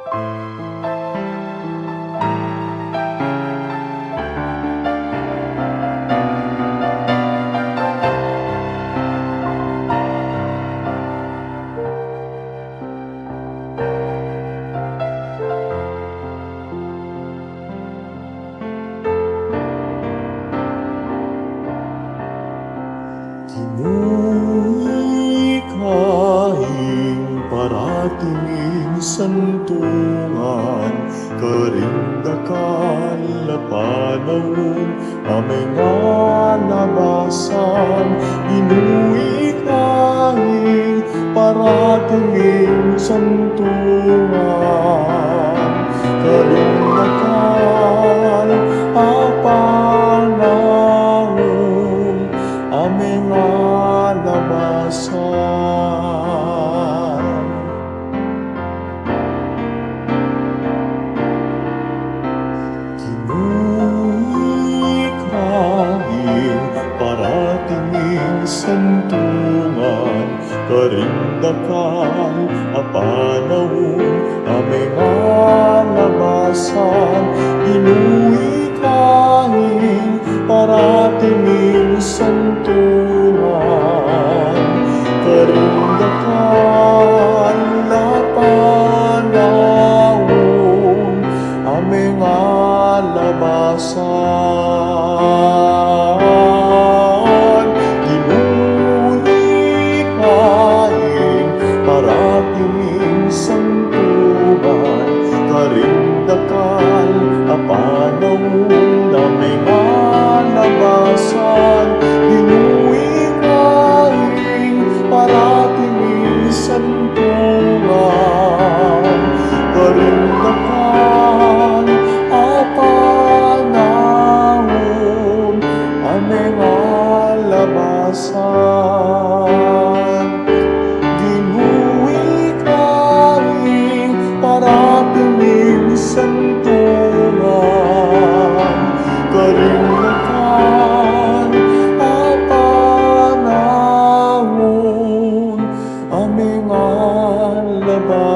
Kahing parating santungan, karindakan na panahon, aming nalabasan, inuwi kahing parating santungan, karindakan panahon, aming nalabasan. Paratingin santungan, karindakan panahon, aming nalabasan, inuwi kahing paratingin santungan, karindakan panahon, aming nalabasan. Karindakan panahon, aming nalabasan, inuwi kahing parating santungan, karindakan panahon, aming nalabasan. Inuwi kahing parating santungan, karindakan panahon, aming nalabasan.